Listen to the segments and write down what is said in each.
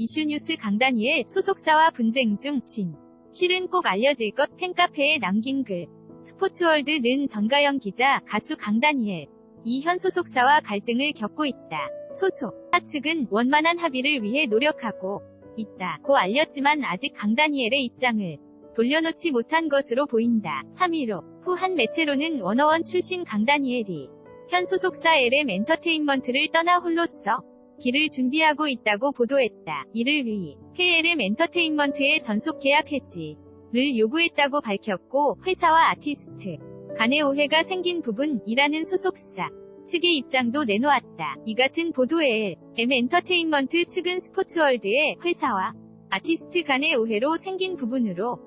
이슈뉴스 강다니엘 소속사와 분쟁 중 진. 실은 꼭 알려질 것 팬카페에 남긴 글. 스포츠월드는 전가영 기자, 가수 강다니엘. 이 현 소속사와 갈등을 겪고 있다. 소속사 측은 원만한 합의를 위해 노력하고 있다고 알렸지만 아직 강다니엘의 입장을 돌려놓지 못한 것으로 보인다. 3.15 후 한 매체로는 워너원 출신 강다니엘이 현 소속사 LM 엔터테인먼트를 떠나 홀로서 길을 준비하고 있다고 보도했다. 이를 위해 LM 엔터테인먼트의 전속 계약 해지를 요구했다고 밝혔고, 회사와 아티스트 간의 오해가 생긴 부분이라는 소속사 측의 입장도 내놓았다. 이 같은 보도에 LM 엔터테인먼트 측은 스포츠월드의 회사와 아티스트 간의 오해로 생긴 부분으로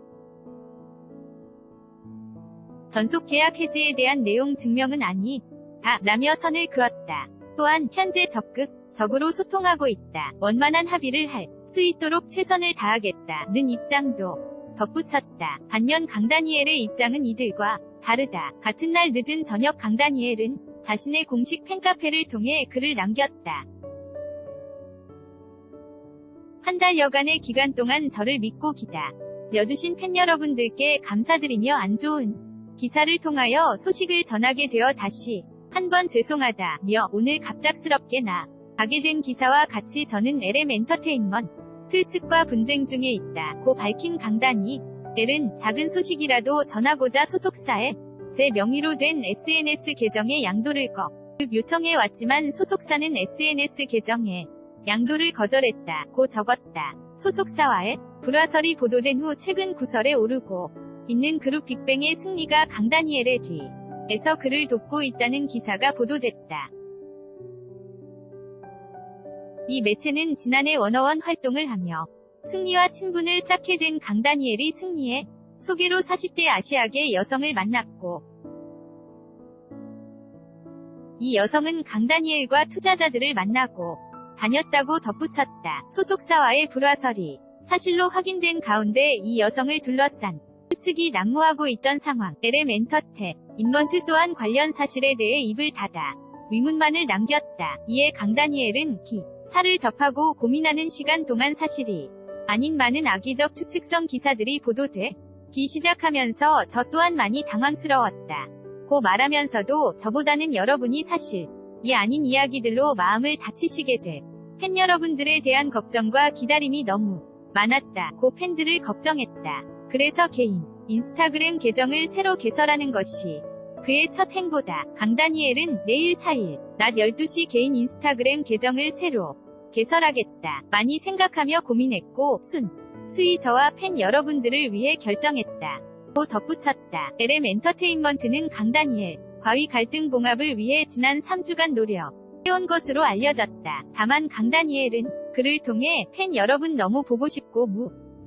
전속 계약 해지에 대한 내용 증명은 아니다 라며 선을 그었다. 또한 현재 적극적으로 소통하고 있다. 원만한 합의를 할 수 있도록 최선을 다하겠다는 입장도 덧붙였다. 반면 강다니엘의 입장은 이들과 다르다. 같은 날 늦은 저녁 강다니엘은 자신의 공식 팬카페를 통해 글을 남겼다. 한 달여간의 기간 동안 저를 믿고 기다려주신 팬 여러분들께 감사드리며 안 좋은 기사를 통하여 소식을 전하게 되어 다시 한번 죄송하다며 오늘 갑작스럽게 나가게 된 기사와 같이 저는 LM 엔터테인먼트 측과 분쟁 중에 있다고 밝힌 강다니엘은 작은 소식이라도 전하고자 소속사에 제 명의로 된 SNS 계정에 양도를 요청해 왔지만 소속사는 SNS 계정에 양도를 거절했다고 적었다. 소속사와의 불화설이 보도된 후 최근 구설에 오르고 있는 그룹 빅뱅의 승리가 강다니엘의 뒤에서 그를 돕고 있다는 기사가 보도됐다. 이 매체는 지난해 워너원 활동을 하며 승리와 친분을 쌓게 된 강다니엘이 승리의 소개로 40대 아시아계 여성을 만났고, 이 여성은 강다니엘과 투자자들을 만나고 다녔다고 덧붙였다. 소속사와의 불화설이 사실로 확인된 가운데 이 여성을 둘러싼 측이 난무하고 있던 상황. LM 엔터테인먼트 또한 관련 사실에 대해 입을 닫아 위문만을 남겼다. 이에 강다니엘은 기사를 접하고 고민하는 시간 동안 사실이 아닌 많은 악의적 추측성 기사들이 보도되기 시작하면서 저 또한 많이 당황스러웠다. 고 말하면서도 저보다는 여러분이 사실이 아닌 이야기들로 마음을 다치시게 될 팬 여러분들에 대한 걱정과 기다림이 너무 많았다. 고 팬들을 걱정했다. 그래서 개인 인스타그램 계정을 새로 개설하는 것이 그의 첫 행보다. 강다니엘은 내일 4일 낮 12시 개인 인스타그램 계정을 새로 개설하겠다. 많이 생각하며 고민했고 순수히 저와 팬 여러분들을 위해 결정했다. 고 덧붙였다. LM 엔터테인먼트는 강다니엘 과의 갈등 봉합을 위해 지난 3주간 노력해온 것으로 알려졌다. 다만 강다니엘은 그를 통해 팬 여러분 너무 보고 싶고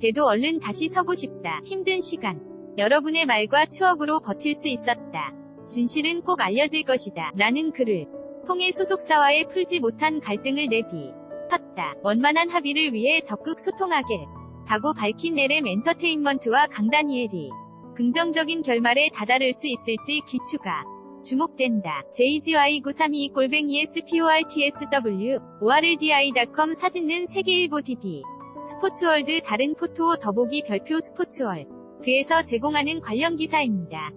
대도 얼른 다시 서고 싶다. 힘든 시간 여러분의 말과 추억으로 버틸 수 있었다. 진실은 꼭 알려질 것이다. 라는 글을 통해 소속사와의 풀지 못한 갈등을 내비쳤다. 원만한 합의를 위해 적극 소통하게 다고 밝힌 LM 엔터테인먼트와 강다니엘이 긍정적인 결말에 다다를 수 있을지 귀추가 주목된다. jgy932골뱅이 sportsw orldi.com 사진는 세계일보 DB 스포츠월드 다른 포토 더보기 별표 스포츠월드에서 제공하는 관련 기사입니다.